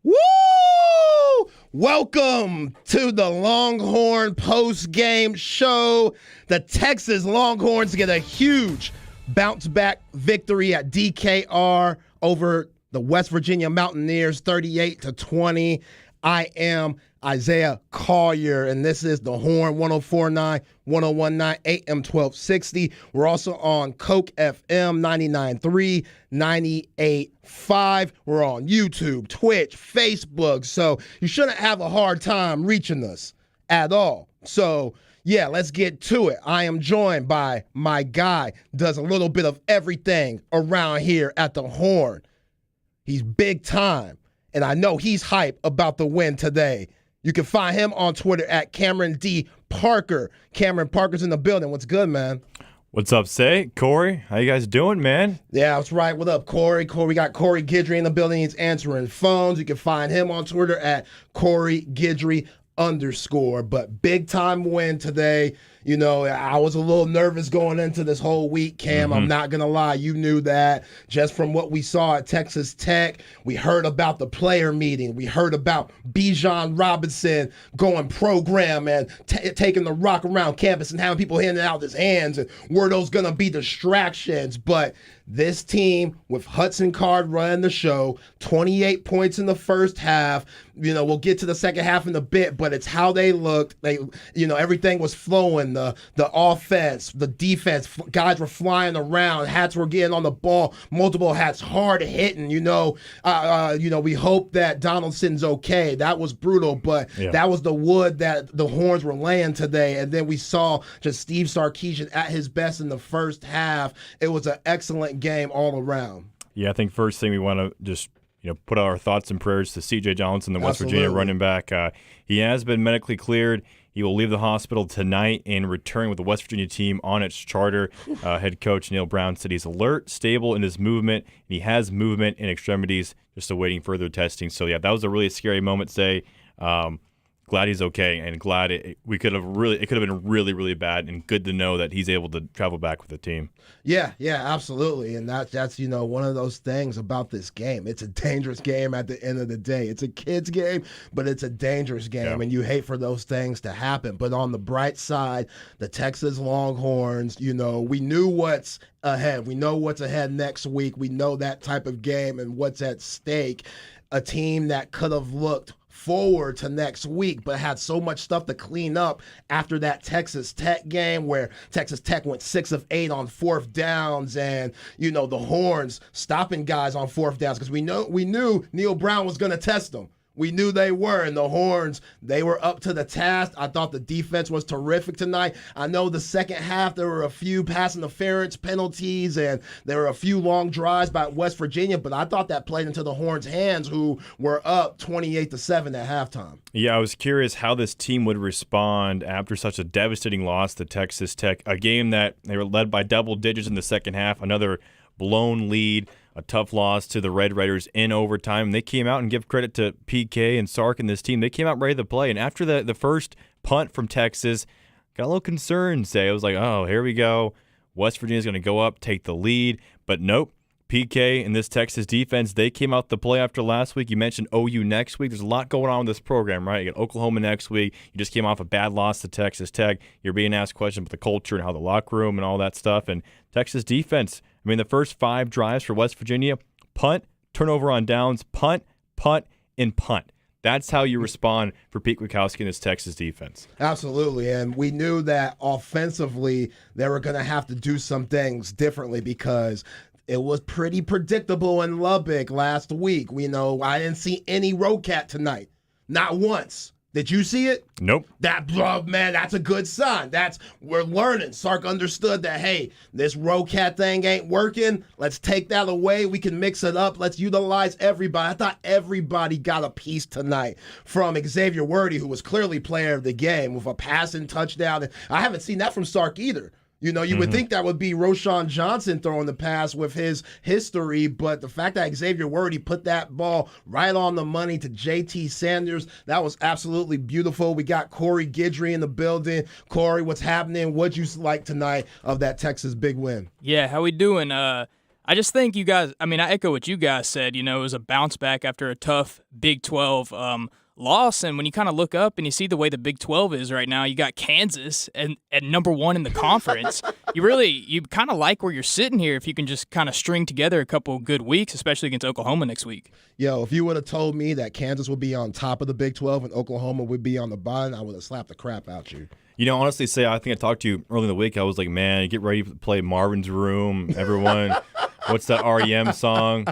Woo! Welcome to the Longhorn Postgame show. The Texas Longhorns get a huge bounce-back victory at DKR over the West Virginia Mountaineers, 38-20. I am Isiah Collier, and this is the Horn 104.9, 101.9, AM 1260. We're also on Coke FM 99.3, 98.5. We're on YouTube, Twitch, Facebook, so you shouldn't have a hard time reaching us at all. So, yeah, let's get to it. I am joined by my guy, does a little bit of everything around here at the Horn. He's big time, and I know he's hype about the win today. You can find him on Twitter at Cameron D. Parker. Cameron Parker's in the building. What's good, man? What's up, Zay? Corey, how you guys doing, man? Yeah, that's right. What up, Corey? We got Corey Guidry in the building. He's answering phones. You can find him on Twitter at Corey Guidry _. But big time win today. You know, I was a little nervous going into this whole week, Cam. I'm not going to lie. You knew that just from what we saw at Texas Tech. We heard about the player meeting. We heard about Bijan Robinson going program and taking the rock around campus and having people handing out his hands. And were those going to be distractions? But this team with Hudson Card running the show, 28 points in the first half. You know, we'll get to the second half in a bit, but it's how they looked. Everything was flowing. The offense, the defense, guys were flying around. Hats were getting on the ball. Multiple hats, hard hitting. We hope that Donaldson's okay. That was brutal, but that was the wood that the Horns were laying today. And then we saw just Steve Sarkisian at his best in the first half. It was an excellent game all around. Yeah, I think first thing we want to just put our thoughts and prayers to C.J. Johnson, the West Virginia running back. He has been medically cleared. He will leave the hospital tonight and return with the West Virginia team on its charter. Head coach Neil Brown said he's alert, stable in his movement, and he has movement in extremities, just awaiting further testing. So, yeah, that was a really scary moment, Say. Glad he's okay, and glad it could have been really, really bad, and good to know that he's able to travel back with the team. Yeah, absolutely. And that's one of those things about this game. It's a dangerous game at the end of the day. It's a kid's game, but it's a dangerous game, and you hate for those things to happen. But on the bright side, the Texas Longhorns, we knew what's ahead. We know what's ahead next week. We know that type of game and what's at stake. A team that could have looked forward to next week, but had so much stuff to clean up after that Texas Tech game where Texas Tech went 6 of 8 on fourth downs, and the Horns stopping guys on fourth downs because we knew Neil Brown was going to test them. We knew they were, and the Horns, they were up to the task. I thought the defense was terrific tonight. I know the second half there were a few pass interference penalties, and there were a few long drives by West Virginia, but I thought that played into the Horns' hands, who were up 28-7 at halftime. Yeah, I was curious how this team would respond after such a devastating loss to Texas Tech, a game that they were led by double digits in the second half, another blown lead. A tough loss to the Red Raiders in overtime. They came out, and give credit to PK and Sark and this team. They came out ready to play. And after the first punt from Texas, got a little concerned. Say, I was like, oh, here we go. West Virginia's going to go up, take the lead. But nope. PK and this Texas defense, they came out to play after last week. You mentioned OU next week. There's a lot going on with this program, right? You got Oklahoma next week. You just came off a bad loss to Texas Tech. You're being asked questions about the culture and how the locker room and all that stuff. And Texas defense, the first 5 drives for West Virginia, punt, turnover on downs, punt, and punt. That's how you respond for Pete Kwiatkowski and his Texas defense. Absolutely, and we knew that offensively they were going to have to do some things differently because it was pretty predictable in Lubbock last week. I didn't see any Rocat tonight, not once. Did you see it? Nope. That's a good sign. We're learning. Sark understood that, hey, this Rocat thing ain't working. Let's take that away. We can mix it up. Let's utilize everybody. I thought everybody got a piece tonight, from Xavier Worthy, who was clearly player of the game with a passing touchdown. I haven't seen that from Sark either. You would think that would be Roschon Johnson throwing the pass with his history, but the fact that Xavier Worthy put that ball right on the money to JT Sanders, that was absolutely beautiful. We got Corey Guidry in the building. Corey, what's happening? What'd you like tonight of that Texas big win? Yeah, how we doing? I just think you guys, I echo what you guys said. It was a bounce back after a tough Big 12 loss. And when you kind of look up and you see the way the Big 12 is right now, you got Kansas at number 1 in the conference. You kind of like where you're sitting here if you can just kind of string together a couple of good weeks, especially against Oklahoma next week. Yo, if you would have told me that Kansas would be on top of the Big 12 and Oklahoma would be on the bottom, I would have slapped the crap out you. Honestly, I think I talked to you early in the week. I was like, man, get ready to play Marvin's Room. Everyone, what's that REM song?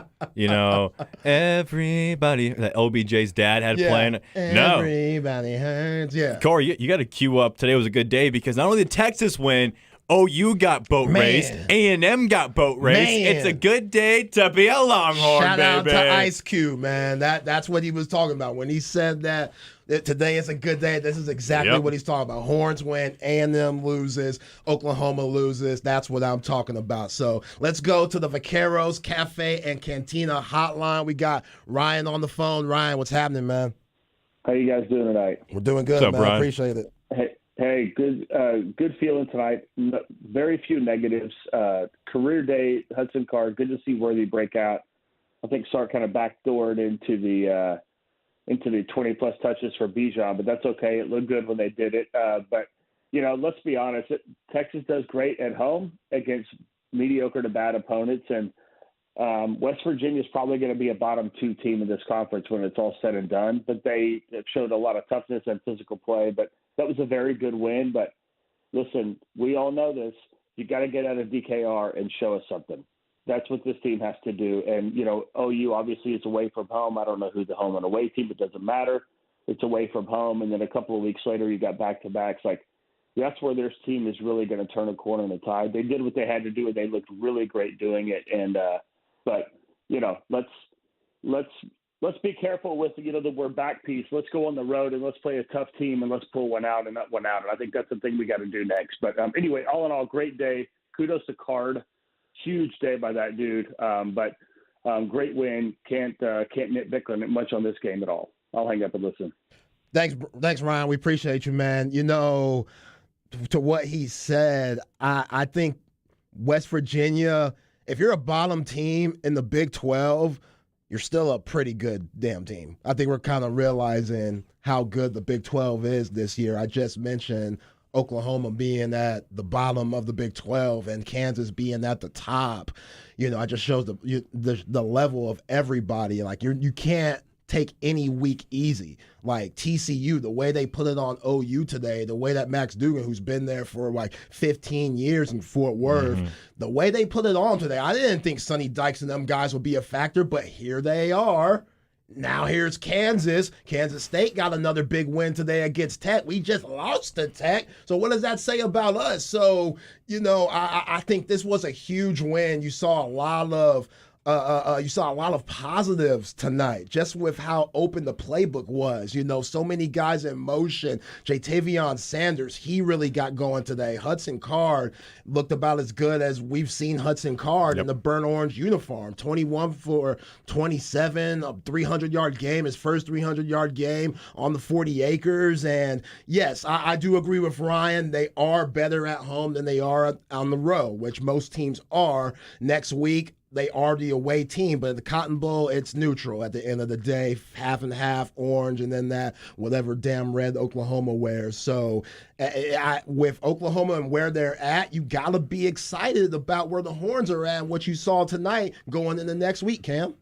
Everybody. That LBJ's dad had playing. No. Everybody hurts. Yeah. Corey, you got to queue up. Today was a good day because not only did Texas win, OU got boat raced. A&M got boat raced. It's a good day to be a Longhorn, Shout baby. out to Ice Cube, man. That's what he was talking about when he said that today is a good day. This is exactly what he's talking about. Horns win, A&M loses, Oklahoma loses. That's what I'm talking about. So let's go to the Vaqueros Cafe and Cantina hotline. We got Ryan on the phone. Ryan, what's happening, man? How you guys doing tonight? We're doing good, What's up, man. Brian? Appreciate it. Hey, good feeling tonight. Very few negatives. Career day, Hudson Card. Good to see Worthy break out. I think Sark kind of backdoored into the 20-plus touches for Bijan, but that's okay. It looked good when they did it. But let's be honest. Texas does great at home against mediocre to bad opponents, and West Virginia is probably going to be a bottom 2 team in this conference when it's all said and done. But they showed a lot of toughness and physical play. But that was a very good win. But listen, we all know this. You got to get out of DKR and show us something. That's what this team has to do. And, OU obviously is away from home. I don't know who the home and away team. It doesn't matter. It's away from home. And then a couple of weeks later, you got back-to-backs. That's where this team is really going to turn a corner in the tide. They did what they had to do, and they looked really great doing it. And but let's be careful with the word back piece. Let's go on the road and let's play a tough team and let's pull one out and not one out. And I think that's the thing we got to do next. But anyway, all in all, great day. Kudos to Card. Huge day by that dude. But great win. Can't nitpick on it much on this game at all. I'll hang up and listen. Thanks, Ryan. We appreciate you, man. To what he said, I think West Virginia, if you're a bottom team in the Big 12, you're still a pretty good damn team. I think we're kind of realizing how good the Big 12 is this year. I just mentioned Oklahoma being at the bottom of the Big 12 and Kansas being at the top. I just shows the level of everybody. You can't take any week easy. Like TCU, the way they put it on OU today, the way that Max Dugan, who's been there for 15 years in Fort Worth, the way they put it on today, I didn't think Sonny Dykes and them guys would be a factor, but here they are. Now here's Kansas. Kansas State got another big win today against Tech. We just lost to Tech. So what does that say about us? So, I think this was a huge win. You saw a lot of positives tonight, just with how open the playbook was. So many guys in motion. Jatavion Sanders, he really got going today. Hudson Card looked about as good as we've seen Hudson Card in the burnt orange uniform. 21 for 27, a 300-yard game, his first 300-yard game on the 40 acres. And yes, I do agree with Ryan. They are better at home than they are on the road, which most teams are. Next week, they are the away team, but at the Cotton Bowl, it's neutral at the end of the day, half and half, orange, and then that whatever damn red Oklahoma wears. So with Oklahoma and where they're at, you got to be excited about where the Horns are at and what you saw tonight going into next week, Cam.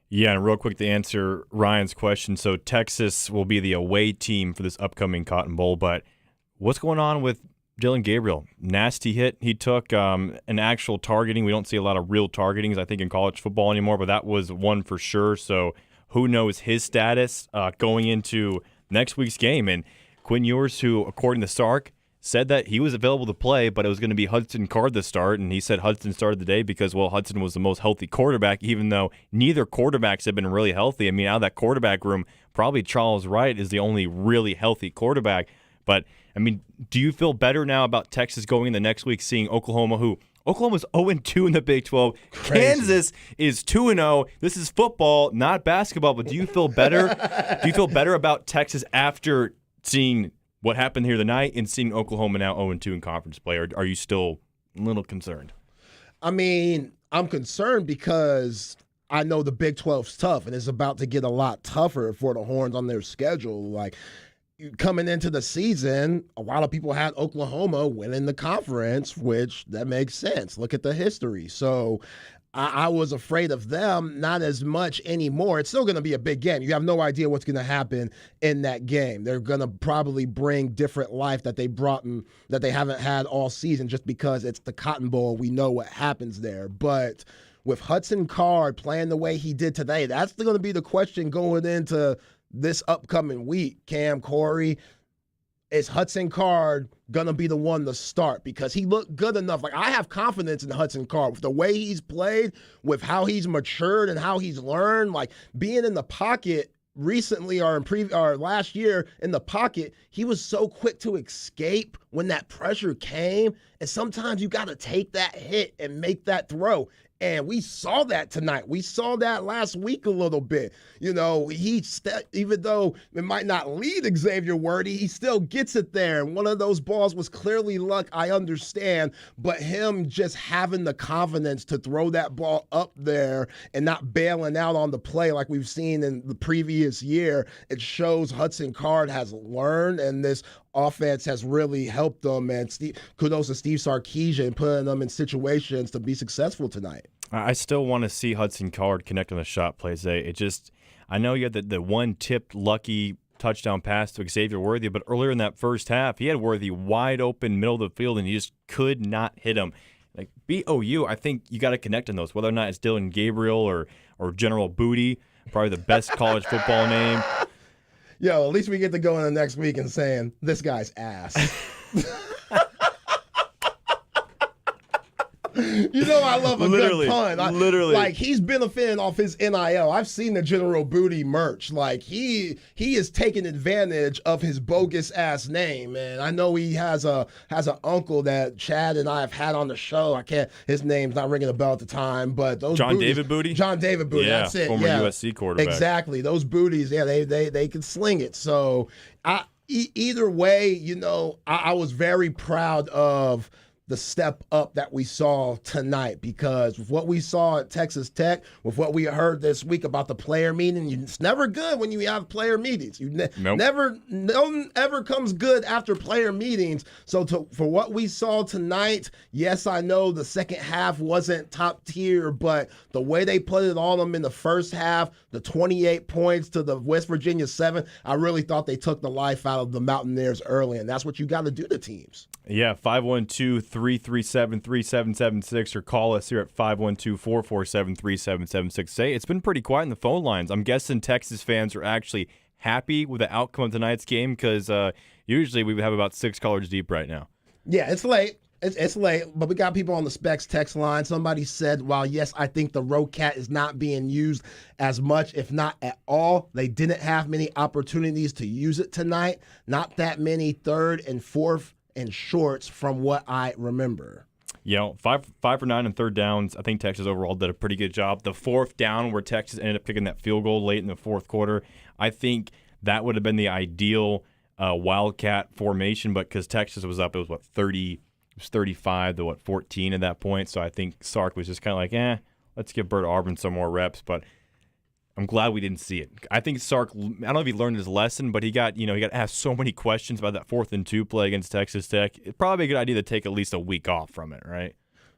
Yeah, and real quick to answer Ryan's question. So Texas will be the away team for this upcoming Cotton Bowl, but what's going on with Dylan Gabriel? Nasty hit he took, an actual targeting. We don't see a lot of real targetings, I think, in college football anymore, but that was one for sure. So who knows his status going into next week's game. And Quinn Ewers, who, according to Sark, said that he was available to play, but it was going to be Hudson Card to start, and he said Hudson started the day because, Hudson was the most healthy quarterback, even though neither quarterbacks have been really healthy. Out of that quarterback room, probably Charles Wright is the only really healthy quarterback. But, do you feel better now about Texas going in the next week, seeing Oklahoma's 0-2 in the Big 12. Crazy. Kansas is 2-0. This is football, not basketball, but do you feel better? Do you feel better about Texas after seeing what happened here tonight and seeing Oklahoma now 0-2 in conference play, or are you still a little concerned? I'm concerned because I know the Big 12's tough, and it's about to get a lot tougher for the Horns on their schedule. Like, coming into the season, a lot of people had Oklahoma winning the conference, which that makes sense. Look at the history. So I was afraid of them, not as much anymore. It's still going to be a big game. You have no idea what's going to happen in that game. They're going to probably bring different life that they brought in, that they haven't had all season, just because it's the Cotton Bowl. We know what happens there. But with Hudson Card playing the way he did today, that's going to be the question going into this upcoming week. Cam, Corey, is Hudson Card going to be the one to start? Because he looked good enough. Like, I have confidence in Hudson Card with the way he's played, with how he's matured and how he's learned. Like, being in the pocket recently or last year in the pocket, he was so quick to escape when that pressure came. And sometimes you got to take that hit and make that throw. And we saw that tonight. We saw that last week a little bit. You know, even though it might not lead Xavier Worthy, he still gets it there. And one of those balls was clearly luck, I understand. But him just having the confidence to throw that ball up there and not bailing out on the play like we've seen in the previous year, it shows Hudson Card has learned, and this offense has really helped them. And kudos to Steve Sarkisian putting them in situations to be successful tonight. I still want to see Hudson Card connect on the shot plays. I know you had the one tipped lucky touchdown pass to Xavier Worthy, but earlier in that first half, he had Worthy wide open middle of the field, and he just could not hit him. Like, BOU, I think you got to connect on those, whether or not it's Dylan Gabriel or General Booty, probably the best college football name. Yo, at least we get to go in the next week and saying, this guy's ass. You know I love a good pun. Literally. Like, he's benefiting off his NIL. I've seen the General Booty merch. Like, he is taking advantage of his bogus-ass name. And I know he has an uncle that Chad and I have had on the show. His name's not ringing a bell at the time, but those John David Booty? John David Booty, yeah, that's it. Former USC quarterback. Exactly. Those booties, yeah, they can sling it. So, either way, you know, I was very proud of the step up that we saw tonight, because with what we saw at Texas Tech, with what we heard this week about the player meeting, it's never good when you have player meetings. Nothing ever comes good after player meetings. So for what we saw tonight, yes, I know the second half wasn't top tier, but the way they put it on them in the first half, the 28 points to the West Virginia 7, I really thought they took the life out of the Mountaineers early, and that's what you got to do to teams. Yeah, 512-337-3776, or call us here at 512-447-3776. Say, it's been pretty quiet in the phone lines. I'm guessing Texas fans are actually happy with the outcome of tonight's game, because usually we would have about 6 callers deep right now. Yeah, it's late. It's late, but we got people on the Specs text line. Somebody said, while yes, I think the Rocat is not being used as much, if not at all, they didn't have many opportunities to use it tonight. Not that many third and fourth and shorts from what I remember. You know, 5 for 9 on third downs. I think Texas overall did a pretty good job. The fourth down where Texas ended up kicking that field goal late in the fourth quarter, I think that would have been the ideal Wildcat formation, but because Texas was up, it was 35 to 14 at that point. So I think Sark was just kind of like, let's give Bert Auburn some more reps. But I'm glad we didn't see it. I think Sark, I don't know if he learned his lesson, but he got asked so many questions about that 4th and 2 play against Texas Tech. It'd probably be a good idea to take at least a week off from it, right?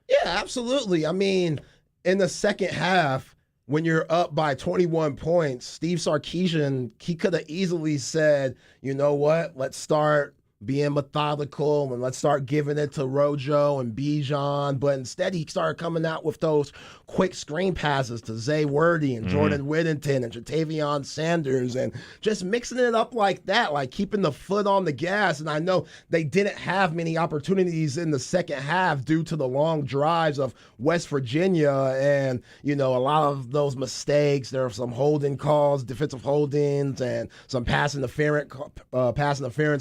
Yeah, absolutely. I mean, in the second half, when you're up by 21 points, Steve Sarkisian, he could have easily said, you know what, let's start being methodical and let's start giving it to Rojo and Bijan. But instead, he started coming out with those quick screen passes to Zay Worthy and Jordan Whittington and Jatavion Sanders, and just mixing it up like that, like keeping the foot on the gas. And I know they didn't have many opportunities in the second half due to the long drives of West Virginia and, you know, a lot of those mistakes. There are some holding calls, defensive holdings, and some pass interference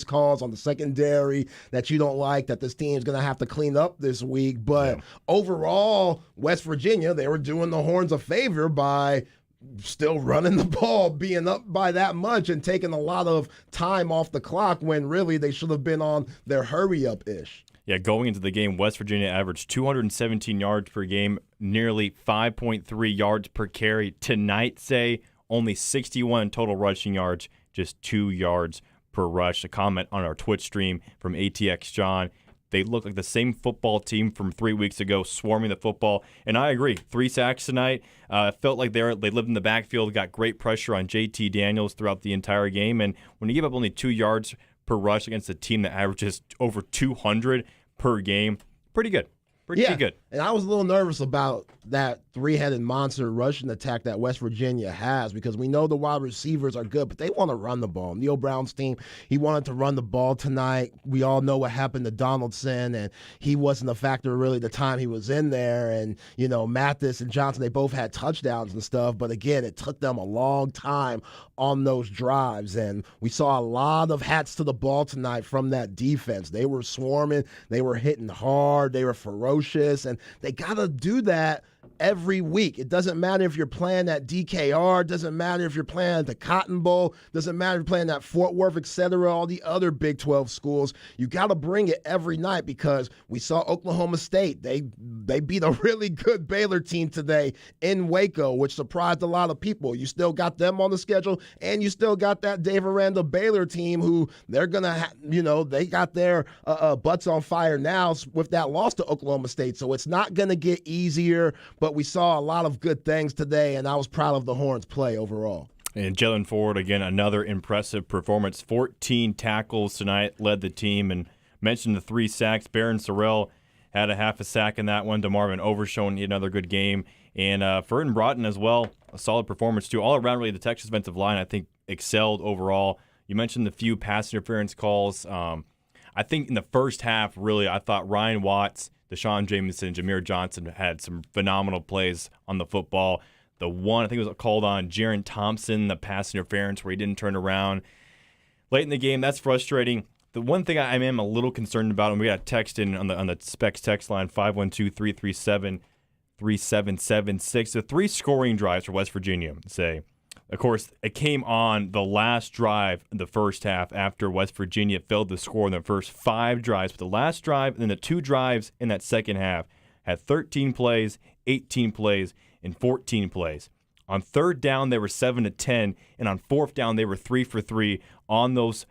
calls on the secondary that you don't like, that this team's going to have to clean up this week. But overall, West Virginia, they were doing the Horns a favor by still running the ball, being up by that much and taking a lot of time off the clock when really they should have been on their hurry-up-ish. Yeah, going into the game, West Virginia averaged 217 yards per game, nearly 5.3 yards per carry. Tonight, say, only 61 total rushing yards, just 2 yards per rush. A comment on our Twitch stream from ATX John. They look like the same football team from 3 weeks ago, swarming the football. And I agree. 3 sacks tonight. Felt like they lived in the backfield, got great pressure on JT Daniels throughout the entire game. And when you give up only 2 yards per rush against a team that averages over 200 per game, pretty good. Pretty good. And I was a little nervous about that three-headed monster rushing attack that West Virginia has, because we know the wide receivers are good, but they want to run the ball. Neil Brown's team, he wanted to run the ball tonight. We all know what happened to Donaldson, and he wasn't a factor really the time he was in there. And, you know, Mathis and Johnson, they both had touchdowns and stuff, but again, it took them a long time on those drives. And we saw a lot of hats to the ball tonight from that defense. They were swarming, they were hitting hard, they were ferocious, and they got to do that every week. It doesn't matter if you're playing at DKR, doesn't matter if you're playing at the Cotton Bowl, doesn't matter if you're playing at Fort Worth, etc., all the other Big 12 schools. You got to bring it every night, because we saw Oklahoma State. They beat a really good Baylor team today in Waco, which surprised a lot of people. You still got them on the schedule, and you still got that Dave Aranda Baylor team who they're going to, they got their butts on fire now with that loss to Oklahoma State. So it's not going to get easier, but we saw a lot of good things today, and I was proud of the Horns' play overall. And Jalen Ford, again, another impressive performance. 14 tackles tonight, led the team, and mentioned the 3 sacks. Barron Sorrell had a half a sack in that one. DeMarvin Overshown, he had another good game. And Furton Broughton as well, a solid performance too. All around, really, the Texas defensive line, I think, excelled overall. You mentioned the few pass interference calls. I think in the first half, really, I thought Ryan Watts, Deshaun Jamison, Jameer Johnson had some phenomenal plays on the football. The one, I think it was called on Jaron Thompson, the pass interference where he didn't turn around. Late in the game, that's frustrating. The one thing I am a little concerned about, and we got a text in on the Specs text line, 512-337-3776. The 3 scoring drives for West Virginia, say. Of course, it came on the last drive in the first half after West Virginia failed to score in the first 5 drives. But the last drive and then the 2 drives in that second half had 13 plays, 18 plays, and 14 plays. On third down, they were 7-10, and on fourth down, they were 3 for 3 on those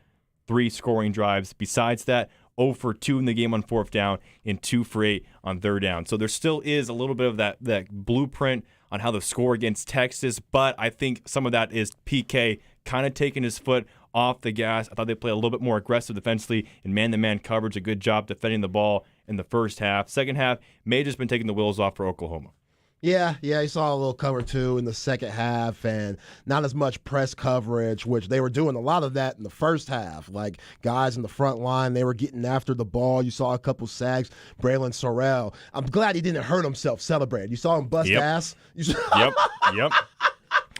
3 scoring drives. Besides that, 0 for 2 in the game on fourth down and 2 for 8 on third down. So there still is a little bit of that blueprint on how to score against Texas, but I think some of that is PK kind of taking his foot off the gas. I thought they played a little bit more aggressive defensively in man-to-man coverage, a good job defending the ball in the first half. Second half may have just been taking the wheels off for Oklahoma. Yeah, you saw a little cover 2 in the second half, and not as much press coverage, which they were doing a lot of that in the first half. Like, guys in the front line, they were getting after the ball. You saw a couple sacks. Braylon Sorrell, I'm glad he didn't hurt himself celebrating. You saw him bust ass. Yep.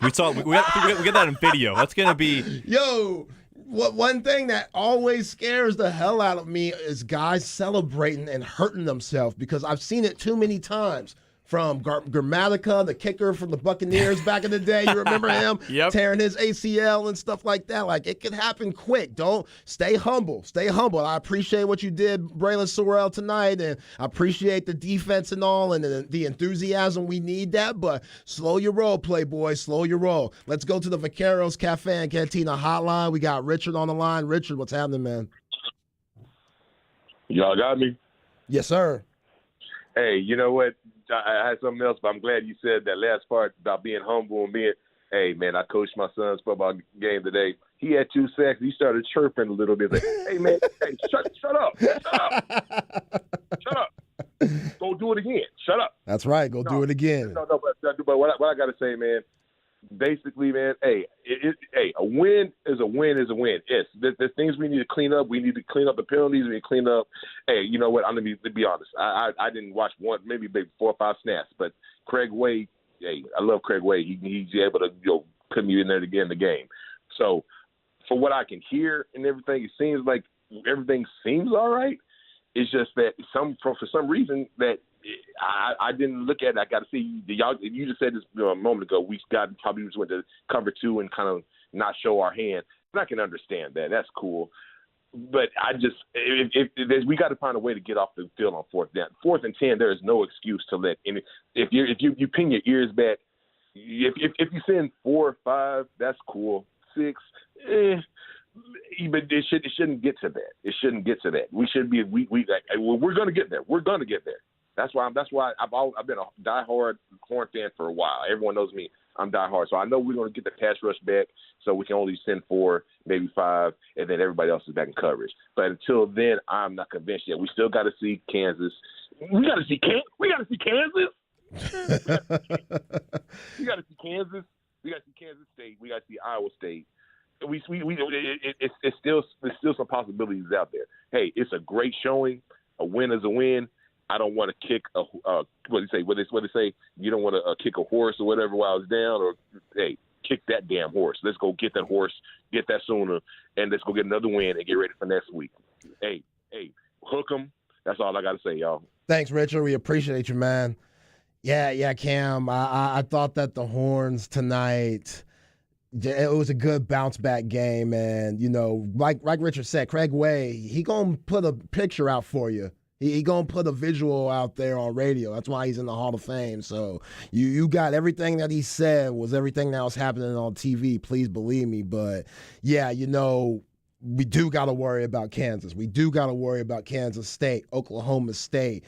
We get that in video. That's going to be... Yo, one thing that always scares the hell out of me is guys celebrating and hurting themselves, because I've seen it too many times. From Grammatica, the kicker from the Buccaneers back in the day. You remember him tearing his ACL and stuff like that. Like, it could happen quick. Don't stay humble. Stay humble. I appreciate what you did, Braylon Sorrell, tonight, and I appreciate the defense and all, and the enthusiasm. We need that, but slow your roll, Playboy. Slow your roll. Let's go to the Vaqueros Cafe and Cantina hotline. We got Richard on the line. Richard, what's happening, man? Y'all got me? Yes, sir. Hey, you know what? I had something else, but I'm glad you said that last part about being humble and being, hey, man, I coached my son's football game today. He had 2 sacks. He started chirping a little bit. Like, hey, man, shut up. Shut up. Go do it again. Shut up. That's right. Go do it again. No, but what I got to say, man, basically, man, a win is a win is a win. Yes, there's things we need to clean up. We need to clean up the penalties. We need to clean up. Hey, you know what? I'm going to be honest. I didn't watch maybe 4 or 5 snaps, but Craig Way, hey, I love Craig Way. He's able to put me in there to get in the game. So for what I can hear and everything, it seems like everything seems all right. It's just that for some reason that I didn't look at it. I got to see y'all. You just said this a moment ago. We got probably just went to cover 2 and kind of not show our hand. And I can understand that. That's cool. But I just if we got to find a way to get off the field on 4th down. 4th and 10, there is no excuse to let any. If you pin your ears back, if you send 4 or 5, that's cool. 6, but it shouldn't get to that. It shouldn't get to that. We should be. We're going to get there. We're going to get there. That's why I've been a diehard Horn fan for a while. Everyone knows me. I'm diehard, so I know we're going to get the pass rush back, so we can only send 4, maybe 5, and then everybody else is back in coverage. But until then, I'm not convinced yet. We still got to see Kansas. We got to see Kansas. We got to see Kansas. We got to see Kansas. We got to see Kansas State. We got to see Iowa State. It's still some possibilities out there. Hey, it's a great showing. A win is a win. I don't want to kick what they say. You don't want to kick a horse or whatever while it's down. Or hey, kick that damn horse. Let's go get that horse, get that sooner, and let's go get another win and get ready for next week. Hey, hook 'em. That's all I got to say, y'all. Thanks, Richard. We appreciate you, man. Yeah, Cam. I thought that the Horns tonight. It was a good bounce back game, and like Richard said, Craig Way, he gonna put a picture out for you. He gonna put a visual out there on radio. That's why he's in the Hall of Fame. So you got everything that he said was everything that was happening on TV. Please believe me. But yeah, we do got to worry about Kansas. We do got to worry about Kansas State, Oklahoma State.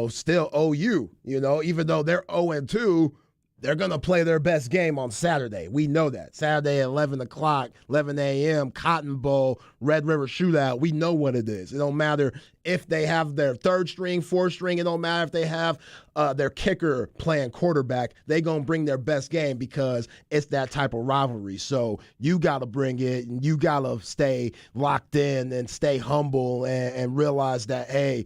Still OU. Even though they're 0-2. They're going to play their best game on Saturday. We know that. Saturday at 11 o'clock, 11 a.m., Cotton Bowl, Red River Shootout. We know what it is. It don't matter if they have their 3rd string, 4th string. It don't matter if they have their kicker playing quarterback. They going to bring their best game because it's that type of rivalry. So you got to bring it, and you got to stay locked in and stay humble and realize that, hey,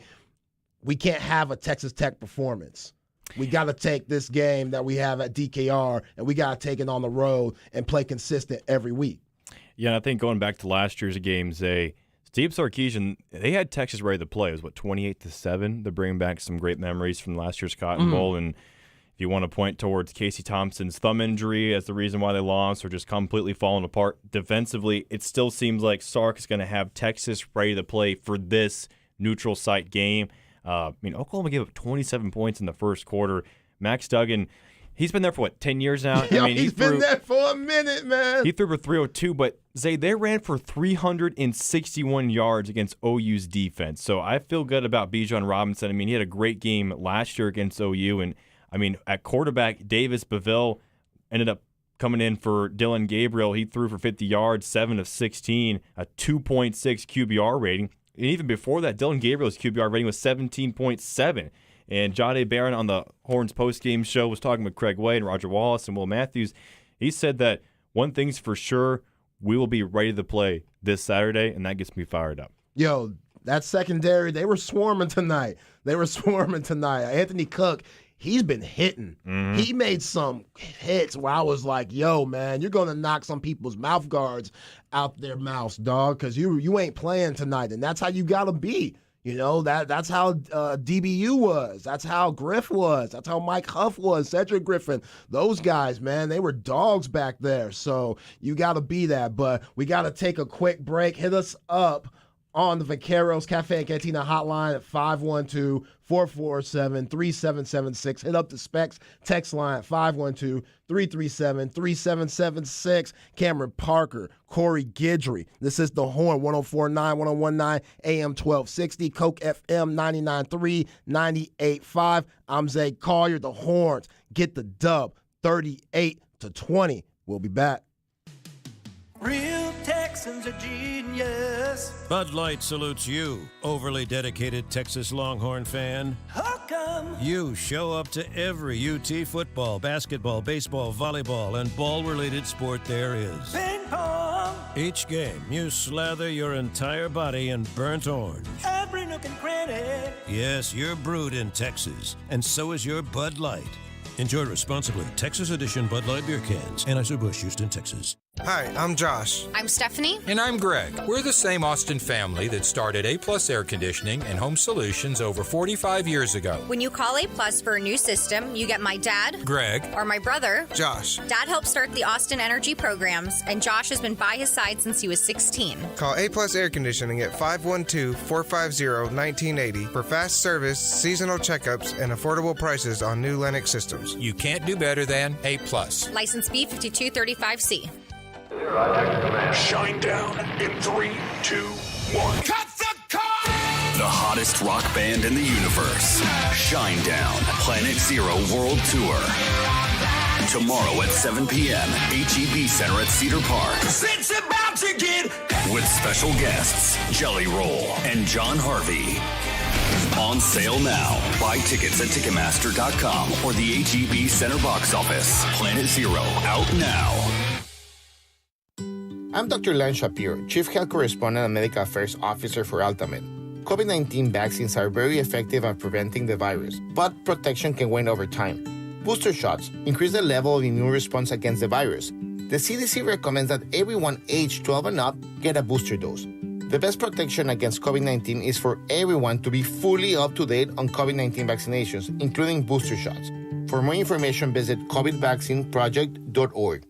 we can't have a Texas Tech performance. We got to take this game that we have at DKR, and we got to take it on the road and play consistent every week. Yeah, and I think going back to last year's games, Steve Sarkisian, they had Texas ready to play. It was, 28-7? They're bringing back some great memories from last year's Cotton Bowl. And if you want to point towards Casey Thompson's thumb injury as the reason why they lost or just completely falling apart defensively, it still seems like Sark is going to have Texas ready to play for this neutral site game. Oklahoma gave up 27 points in the first quarter. Max Duggan, he's been there for, 10 years now? He's been there for a minute, man. He threw for 302, but, Zay, they ran for 361 yards against OU's defense. So I feel good about Bijan Robinson. He had a great game last year against OU. And, at quarterback, Davis Beville ended up coming in for Dylan Gabriel. He threw for 50 yards, 7 of 16, a 2.6 QBR rating. And even before that, Dylan Gabriel's QBR rating was 17.7. And Jahdae Barron on the Horns postgame show was talking with Craig Way and Roger Wallace and Will Matthews. He said that one thing's for sure, we will be ready to play this Saturday, and that gets me fired up. Yo, that secondary, they were swarming tonight. Anthony Cook, he's been hitting. Mm-hmm. He made some hits where I was like, yo, man, you're going to knock some people's mouth guards out their mouths, dog, because you ain't playing tonight. And that's how you got to be. That's how DBU was. That's how Griff was. That's how Mike Huff was, Cedric Griffin. Those guys, man, they were dogs back there. So you got to be that. But we got to take a quick break. Hit us up on the Vaqueros Cafe and Cantina hotline at 512-447-3776. Hit up the Specs text line at 512-337-3776. Cameron Parker, Corey Guidry. This is The Horn, 104.9, 101.9, AM 1260, Coke FM 99.3, 98.5. I'm Zay Collier, The Horns. Get the dub, 38-20. We'll be back. Real Texans are genius. Bud Light salutes you, overly dedicated Texas Longhorn fan. How come? You show up to every UT football, basketball, baseball, volleyball, and ball-related sport there is. Ping pong. Each game, you slather your entire body in burnt orange. Every nook and cranny. Yes, you're brewed in Texas, and so is your Bud Light. Enjoy responsibly. Texas Edition Bud Light beer cans. Anheuser-Busch, Houston, Texas. Hi, I'm Josh. I'm Stephanie. And I'm Greg. We're the same Austin family that started A-Plus Air Conditioning and Home Solutions over 45 years ago. When you call A-Plus for a new system, you get my dad, Greg, or my brother, Josh. Dad helped start the Austin Energy programs, and Josh has been by his side since he was 16. Call A-Plus Air Conditioning at 512-450-1980 for fast service, seasonal checkups, and affordable prices on new Lennox systems. You can't do better than A-Plus. License B5235C. Shine down in 3, 2, 1. Cut the car! The hottest rock band in the universe. Shine Down, Planet Zero World Tour. Tomorrow at 7 p.m., HEB Center at Cedar Park. It's about to get with special guests, Jelly Roll and John Harvey. On sale now. Buy tickets at Ticketmaster.com or the HEB Center box office. Planet Zero, out now. I'm Dr. Len Shapiro, Chief Health Correspondent and Medical Affairs Officer for Altamed. COVID-19 vaccines are very effective at preventing the virus, but protection can wane over time. Booster shots increase the level of immune response against the virus. The CDC recommends that everyone aged 12 and up get a booster dose. The best protection against COVID-19 is for everyone to be fully up to date on COVID-19 vaccinations, including booster shots. For more information, visit covidvaccineproject.org.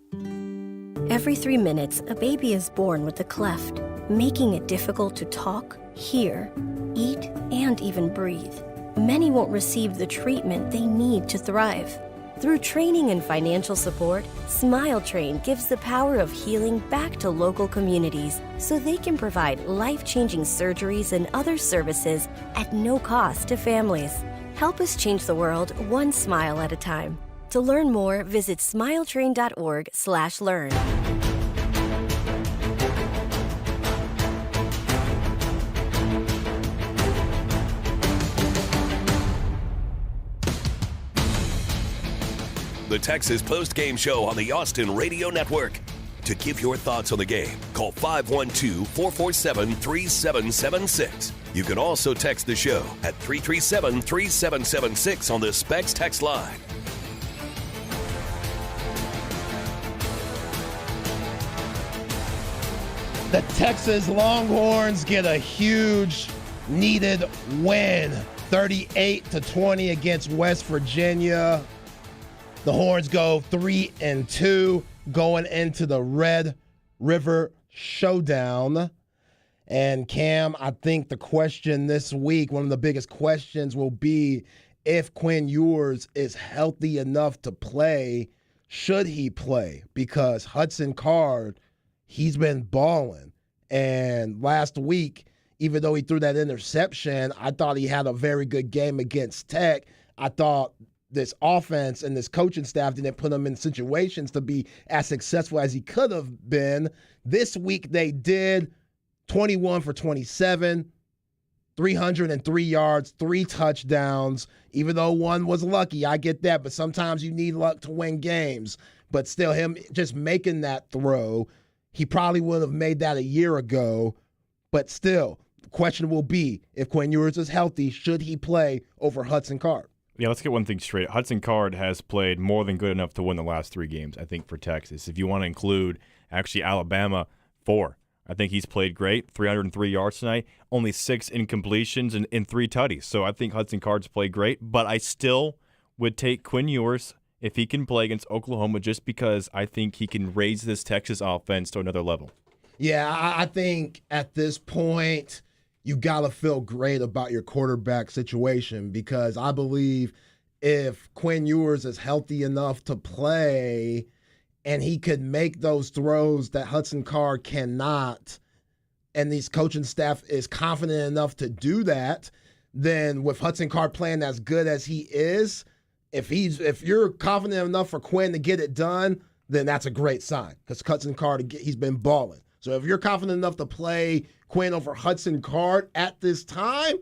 Every 3 minutes, a baby is born with a cleft, making it difficult to talk, hear, eat, and even breathe. Many won't receive the treatment they need to thrive. Through training and financial support, Smile Train gives the power of healing back to local communities so they can provide life-changing surgeries and other services at no cost to families. Help us change the world one smile at a time. To learn more, visit smiletrain.org/learn. The Texas Postgame Show on the Austin Radio Network. To give your thoughts on the game, call 512-447-3776. You can also text the show at 337-3776 on the Specs text line. The Texas Longhorns get a huge needed win, 38-20 against West Virginia. The Horns go 3-2 going into the Red River Showdown. And Cam, I think the question this week, one of the biggest questions will be if Quinn Ewers is healthy enough to play, should he play? Because Hudson Card, he's been balling. And last week, even though he threw that interception, I thought he had a very good game against Tech. I thought this offense and this coaching staff didn't put him in situations to be as successful as he could have been. This week they did. 21 for 27, 303 yards, 3 touchdowns, even though one was lucky. I get that, but sometimes you need luck to win games. But still, him just making that throw, he probably would have made that a year ago. But still, the question will be, if Quinn Ewers is healthy, should he play over Hudson Card? Yeah, let's get one thing straight. Hudson Card has played more than good enough to win the last 3 games, I think, for Texas. If you want to include, actually, Alabama, 4. I think he's played great, 303 yards tonight, only 6 incompletions and 3 tutties. So I think Hudson Card's played great, but I still would take Quinn Ewers if he can play against Oklahoma just because I think he can raise this Texas offense to another level. Yeah, I think at this point you got to feel great about your quarterback situation because I believe if Quinn Ewers is healthy enough to play – and he could make those throws that Hudson Card cannot, and these coaching staff is confident enough to do that, then with Hudson Card playing as good as he is, if you're confident enough for Quinn to get it done, then that's a great sign because Hudson Card, he's been balling. So if you're confident enough to play Quinn over Hudson Card at this time,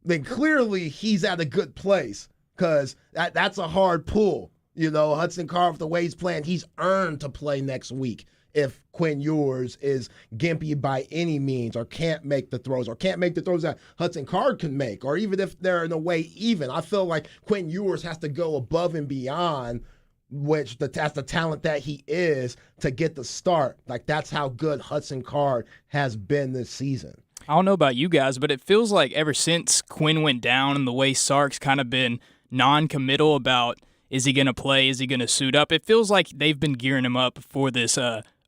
then clearly he's at a good place because that's a hard pull. You know, Hudson Card, the way he's playing, he's earned to play next week if Quinn Ewers is gimpy by any means or can't make the throws that Hudson Card can make, or even if they're in a way even. I feel like Quinn Ewers has to go above and beyond which that's the talent that he is, to get the start. Like, that's how good Hudson Card has been this season. I don't know about you guys, but it feels like ever since Quinn went down and the way Sark's kind of been non-committal about is he going to play, is he going to suit up, it feels like they've been gearing him up for this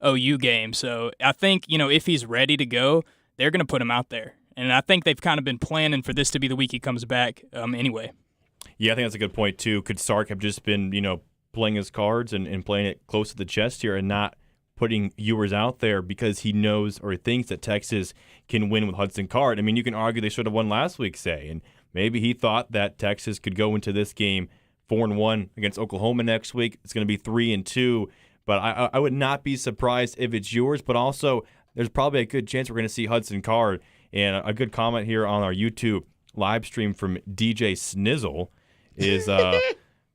OU game. So I think, if he's ready to go, they're going to put him out there. And I think they've kind of been planning for this to be the week he comes back anyway. Yeah, I think that's a good point, too. Could Sark have just been, playing his cards and playing it close to the chest here and not putting Ewers out there because he knows or thinks that Texas can win with Hudson Card? I mean, you can argue they should have won last week, say, and maybe he thought that Texas could go into this game 4-1 against Oklahoma next week. It's going to be 3-2, but I would not be surprised if it's Ewers, but also there's probably a good chance we're going to see Hudson Card. And a good comment here on our YouTube live stream from DJ Snizzle is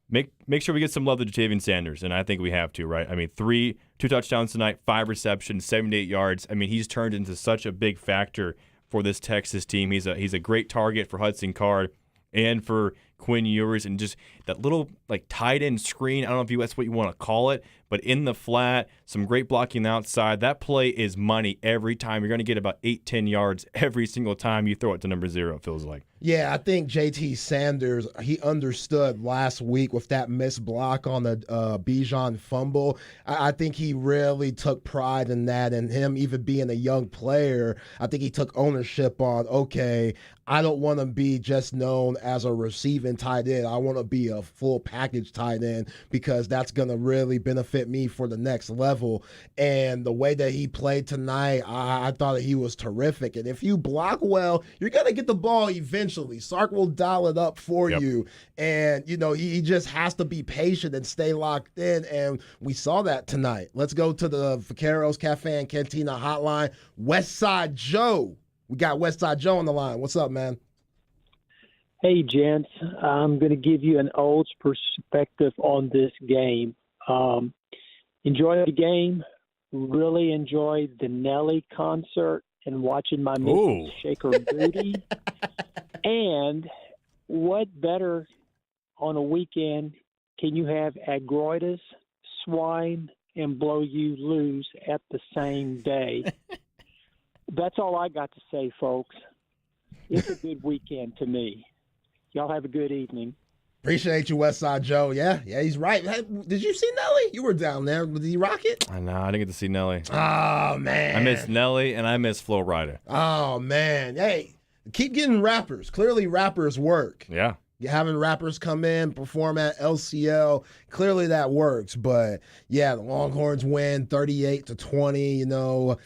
make sure we get some love to Jatavian Sanders, and I think we have to, right? I mean, 2 touchdowns tonight, 5 receptions, 78 yards. I mean, he's turned into such a big factor for this Texas team. He's a great target for Hudson Card and for Quinn Ewers, and just that little tight end screen. I don't know if that's what you want to call it, but in the flat, some great blocking outside. That play is money every time. You're going to get about 8-10 yards every single time you throw it to number 0, it feels like. Yeah, I think JT Sanders, he understood last week with that missed block on the Bijan fumble. I think he really took pride in that, and him even being a young player, I think he took ownership on, okay, I don't want to be just known as a receiving tight end. I want to be a full package tight end because that's going to really benefit me for the next level. And the way that he played tonight, I thought that he was terrific. And if you block well, you're going to get the ball eventually. Sark will dial it up for you. And, he just has to be patient and stay locked in. And we saw that tonight. Let's go to the Vaqueros Cafe and Cantina hotline. Westside Joe. We got Westside Joe on the line. What's up, man? Hey, gents. I'm going to give you an old perspective on this game. Enjoyed the game. Really enjoyed the Nelly concert and watching my missus shake her booty. And what better on a weekend can you have arthritis, swine, and blow you loose at the same day? That's all I got to say, folks. It's a good weekend to me. Y'all have a good evening. Appreciate you, Westside Joe. Yeah, he's right. Did you see Nelly? You were down there. Did he rock it? I know. I didn't get to see Nelly. Oh, man. I miss Nelly, and I miss Flo Rida. Oh, man. Hey, keep getting rappers. Clearly, rappers work. Yeah. Having rappers come in, perform at LCL, clearly that works. But, yeah, the Longhorns win 38-20.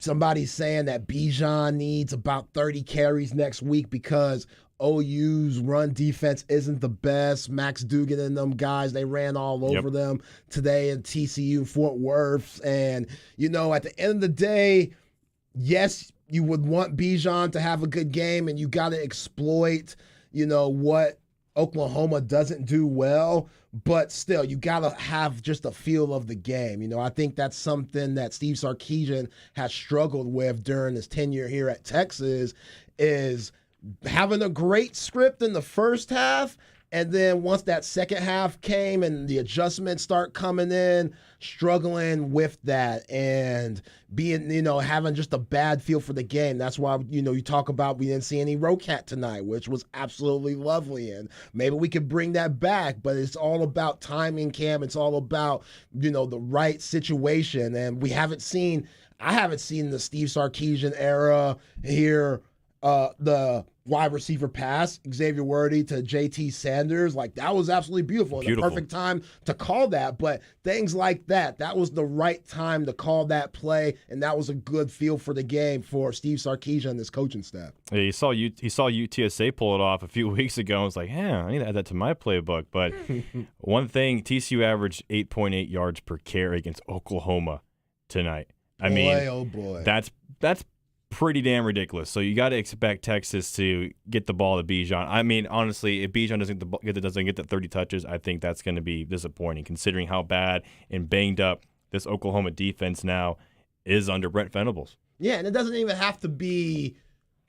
Somebody's saying that Bijan needs about 30 carries next week because OU's run defense isn't the best. Max Dugan and them guys, they ran all over them today in TCU Fort Worth. And, at the end of the day, yes, you would want Bijan to have a good game, and you got to exploit, what Oklahoma doesn't do well. But still, you got to have just a feel of the game. I think that's something that Steve Sarkisian has struggled with during his tenure here at Texas, is having a great script in the first half, and then once that second half came and the adjustments start coming in, struggling with that and being, having just a bad feel for the game. That's why, you talk about we didn't see any Rocat tonight, which was absolutely lovely. And maybe we could bring that back, but it's all about timing, Cam. It's all about, the right situation. And I haven't seen the Steve Sarkisian era here, the wide receiver pass, Xavier Worthy to JT Sanders. That was absolutely beautiful. The perfect time to call that. But things like that was the right time to call that play, and that was a good feel for the game for Steve Sarkisian and his coaching staff. Yeah, he saw UTSA pull it off a few weeks ago. I was like, I need to add that to my playbook. But one thing, TCU averaged 8.8 yards per carry against Oklahoma tonight. Oh boy. That's pretty damn ridiculous. So you got to expect Texas to get the ball to Bijan. I mean, honestly, if Bijan doesn't get the 30 touches, I think that's going to be disappointing, considering how bad and banged up this Oklahoma defense now is under Brent Venables. Yeah, and it doesn't even have to be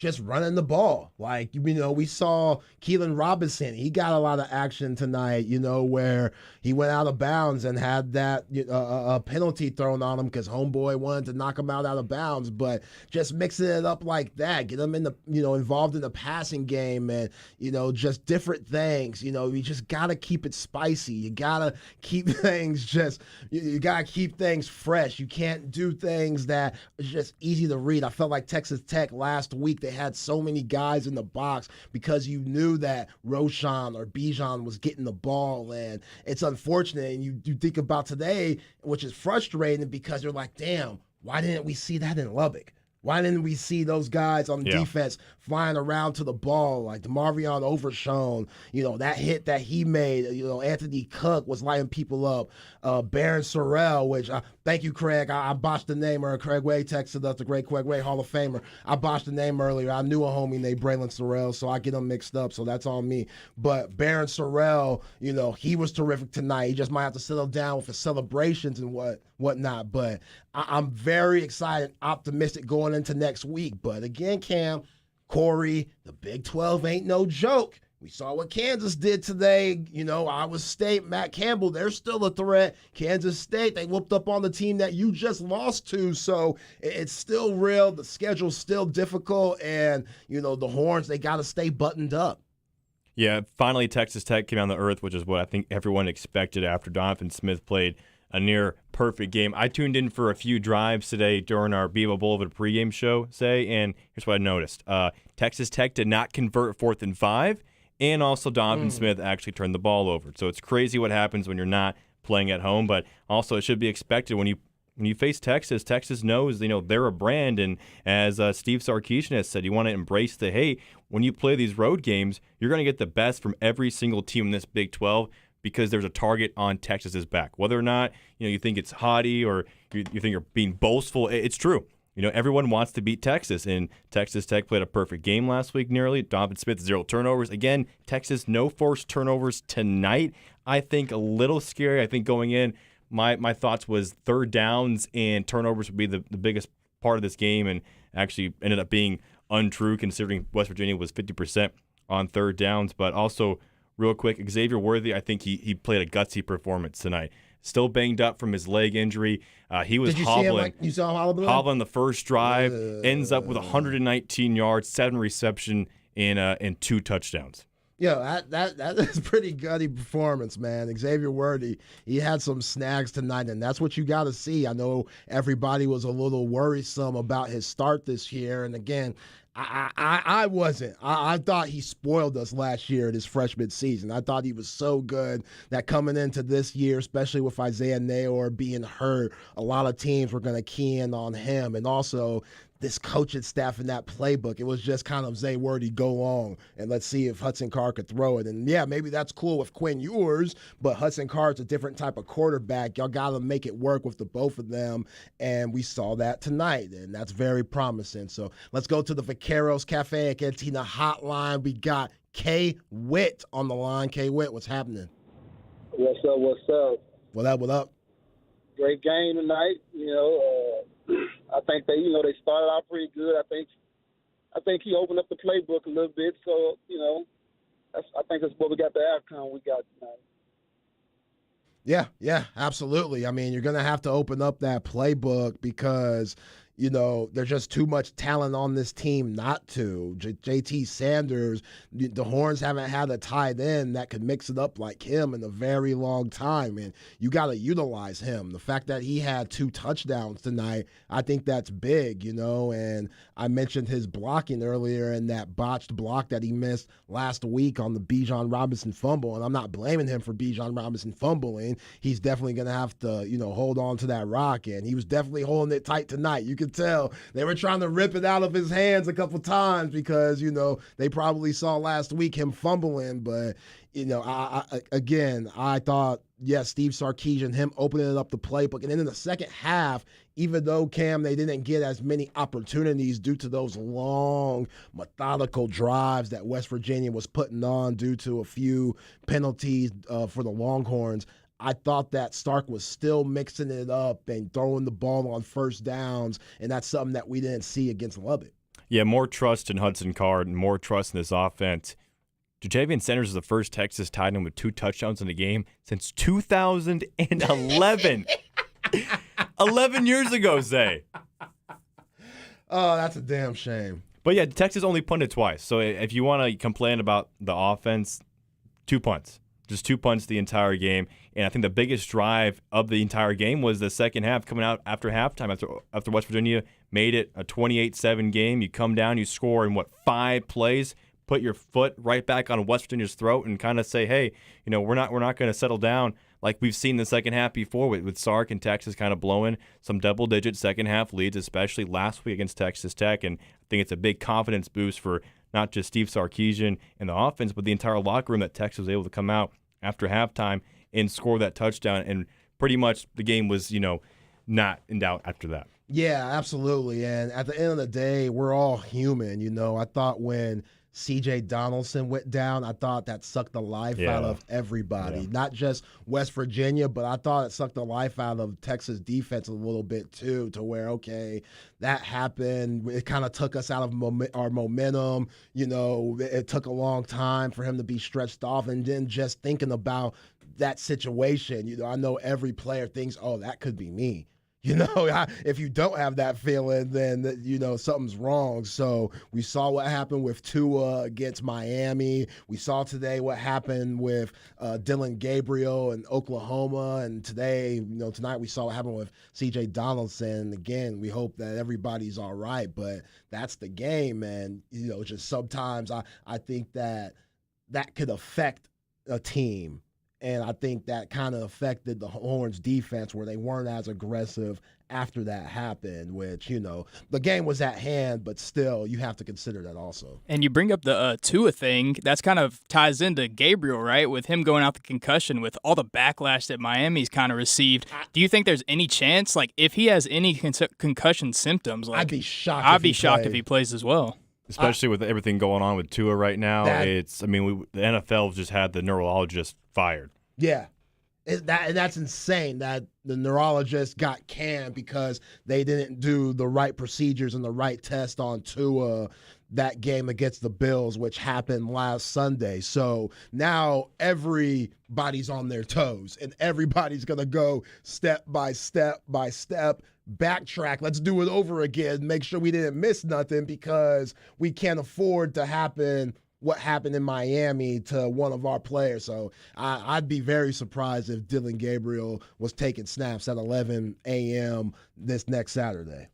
just running the ball. Like, we saw Keelan Robinson. He got a lot of action tonight, where he went out of bounds and had that a penalty thrown on him because homeboy wanted to knock him out of bounds. But just mixing it up like that, get him in the, involved in the passing game and, just different things. You just got to keep it spicy. You got to keep things you got to keep things fresh. You can't do things that are just easy to read. I felt like Texas Tech last week, they had so many guys in the box because you knew that Roshan or Bijan was getting the ball, and it's unfortunate. And you think about today, which is frustrating because you're like, damn, why didn't we see that in Lubbock? Why didn't we see those guys on defense flying around to the ball like DeMarvion Overshone? That hit that he made, Anthony Cook was lighting people up. Baron Sorrell, which, thank you, Craig. I botched the name, or Craig Way texted us, the great Craig Way, Hall of Famer. I botched the name earlier. I knew a homie named Braylon Sorrell, so I get them mixed up, so that's on me. But Baron Sorrell, he was terrific tonight. He just might have to settle down with the celebrations and whatnot. But I'm very excited, optimistic going into next week. But again, Cam, Corey, the Big 12 ain't no joke. We saw what Kansas did today. Iowa State, Matt Campbell, they're still a threat. Kansas State, they whooped up on the team that you just lost to. So it's still real. The schedule's still difficult. And, the Horns, they got to stay buttoned up. Yeah, finally Texas Tech came on the earth, which is what I think everyone expected after Donovan Smith played a near perfect game. I tuned in for a few drives today during our Bevo Boulevard pregame show, and here's what I noticed. Texas Tech did not convert 4th and 5, and also Donovan Smith actually turned the ball over. So it's crazy what happens when you're not playing at home, but also it should be expected when you face Texas. Texas knows, they're a brand, and as Steve Sarkisian has said, you want to embrace when you play these road games, you're going to get the best from every single team in this Big 12, because there's a target on Texas's back. Whether or not you think it's haughty or you think you're being boastful, it's true. Everyone wants to beat Texas, and Texas Tech played a perfect game last week nearly. Donovan Smith, 0 turnovers. Again, Texas, no forced turnovers tonight. I think a little scary. I think going in, my thoughts was third downs and turnovers would be the biggest part of this game, and actually ended up being untrue considering West Virginia was 50% on third downs. But also, real quick, Xavier Worthy, I think he played a gutsy performance tonight. Still banged up from his leg injury. He was hobbling. You saw him hobbling the first drive, ends up with 119 yards, 7 reception, and 2 touchdowns. Yeah, that is a pretty gutty performance, man. Xavier Worthy, he had some snags tonight, and that's what you got to see. I know everybody was a little worrisome about his start this year, and again, I wasn't. I thought he spoiled us last year at his freshman season. I thought he was so good that coming into this year, especially with Isaiah Nayor being hurt, a lot of teams were going to key in on him. And also this coaching staff in that playbook, it was just kind of Zay Worthy, go long, and let's see if Hudson Card could throw it. And yeah, maybe that's cool with Quinn Ewers, but Hudson Card's a different type of quarterback. Y'all got to make it work with the both of them, and we saw that tonight, and that's very promising. So let's go to the Vaqueros Cafe at Cantina hotline. We got K. Witt on the line. K. Witt, what's happening? What's up? What up? Great game tonight. I think they started out pretty good. I think he opened up the playbook a little bit. So I think that's what we got, the outcome we got tonight. Yeah, absolutely. I mean, you're gonna have to open up that playbook because there's just too much talent on this team not to. JT Sanders, the Horns haven't had a tight end that could mix it up like him in a very long time, and you got to utilize him. The fact that he had 2 touchdowns tonight, I think that's big, and I mentioned his blocking earlier and that botched block that he missed last week on the Bijan Robinson fumble, and I'm not blaming him for Bijan Robinson fumbling. He's definitely going to have to, hold on to that rock, and he was definitely holding it tight tonight. You could tell they were trying to rip it out of his hands a couple times because they probably saw last week him fumbling. But I thought, yes, Steve Sarkisian, him opening up the playbook, and then in the second half, even though Cam, they didn't get as many opportunities due to those long methodical drives that West Virginia was putting on due to a few penalties for the Longhorns. I thought that Stark was still mixing it up and throwing the ball on first downs, and that's something that we didn't see against Lubbock. Yeah, more trust in Hudson Card and more trust in this offense. Ja'Tavion Sanders is the first Texas tight end with 2 touchdowns in a game since 2011. 11 years ago, Zay. Oh, that's a damn shame. But yeah, Texas only punted twice. So if you want to complain about the offense, 2 punts. Just 2 punts the entire game. And I think the biggest drive of the entire game was the second half coming out after halftime, after West Virginia made it a 28-7 game. You come down, you score in, 5 plays, put your foot right back on West Virginia's throat and kind of say, hey, we're not going to settle down like we've seen the second half before with Sark and Texas kind of blowing some double-digit second-half leads, especially last week against Texas Tech. And I think it's a big confidence boost for not just Steve Sarkisian and the offense, but the entire locker room that Texas was able to come out after halftime and score that touchdown. And pretty much the game was, not in doubt after that. Yeah, absolutely. And at the end of the day, we're all human. I thought when C.J. Donaldson went down, I thought that sucked the life out of everybody, not just West Virginia, but I thought it sucked the life out of Texas defense a little bit too, to where, okay, that happened. It kind of took us out of our momentum. It took a long time for him to be stretched off. And then just thinking about that situation, I know every player thinks, oh, that could be me. If you don't have that feeling, then, something's wrong. So we saw what happened with Tua against Miami. We saw today what happened with Dylan Gabriel in Oklahoma. And today, tonight we saw what happened with C.J. Donaldson. Again, we hope that everybody's all right, but that's the game. And, just sometimes I think that could affect a team. And I think that kind of affected the Horns defense where they weren't as aggressive after that happened, which, the game was at hand, but still you have to consider that also. And you bring up the Tua thing. That's kind of ties into Gabriel, right? With him going out the concussion, with all the backlash that Miami's kind of received. Do you think there's any chance, if he has any concussion symptoms? I'd be shocked if he plays as well. Especially with everything going on with Tua right now. The NFL just had the neurologist fired. Yeah. And that's insane that the neurologist got canned because they didn't do the right procedures and the right test on Tua that game against the Bills, which happened last Sunday. So now everybody's on their toes and everybody's going to go step by step by step. Backtrack. Let's do it over again. Make sure we didn't miss nothing because we can't afford to happen what happened in Miami to one of our players. So I'd be very surprised if Dylan Gabriel was taking snaps at 11 a.m. this next Saturday.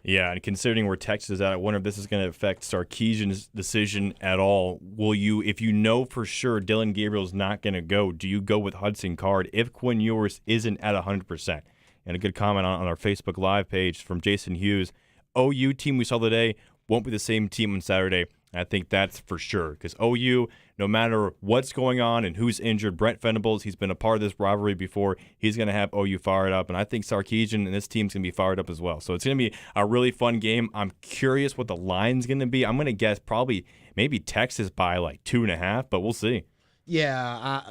Yeah, and considering where Texas is at, I wonder if this is going to affect Sarkisian's decision at all. Will you, if you know for sure Dylan Gabriel's not going to go, do you go with Hudson Card if Quinn Ewers isn't at 100%? And a good comment on our Facebook Live page from Jason Hughes. OU team we saw today won't be the same team on Saturday. I think that's for sure because OU, no matter what's going on and who's injured, Brent Venables, he's been a part of this rivalry before. He's going to have OU fired up, and I think Sarkisian and this team's going to be fired up as well. So it's going to be a really fun game. I'm curious what the line's going to be. I'm going to guess maybe Texas by 2.5, but we'll see. Yeah,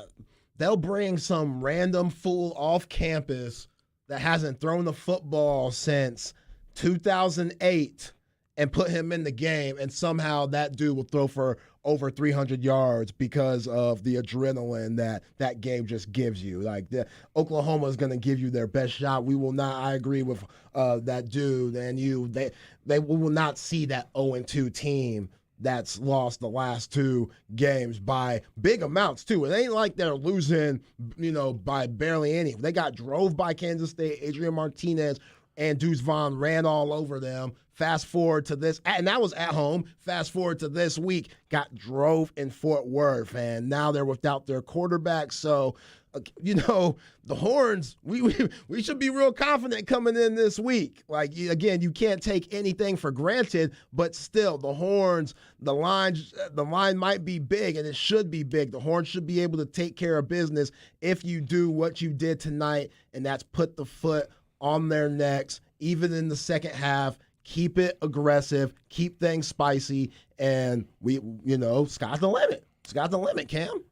they'll bring some random fool off campus that hasn't thrown the football since 2008 and put him in the game, and somehow that dude will throw for over 300 yards because of the adrenaline that game just gives you. Oklahoma is going to give you their best shot. We will not. I agree with that dude and you. They will not see that 0-2 team that's lost the last 2 games by big amounts too. It ain't like they're losing, by barely any. They got drove by Kansas State. Adrian Martinez and Deuce Vaughn ran all over them. Fast forward to this, and that was at home. Fast forward to this week, got drove in Fort Worth, and now they're without their quarterback. So, the Horns, we should be real confident coming in this week. Again, you can't take anything for granted, but still, the Horns, the line might be big, and it should be big. The Horns should be able to take care of business if you do what you did tonight, and that's put the foot on their necks, even in the second half. Keep it aggressive, keep things spicy, and sky's the limit. Sky's the limit, Cam.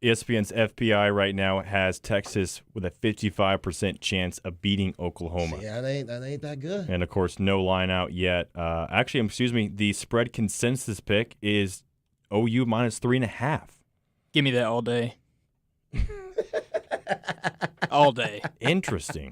ESPN's FPI right now has Texas with a 55% chance of beating Oklahoma. Yeah, that ain't that good. And, of course, no line out yet. The spread consensus pick is OU minus 3.5. Give me that all day. All day. Interesting.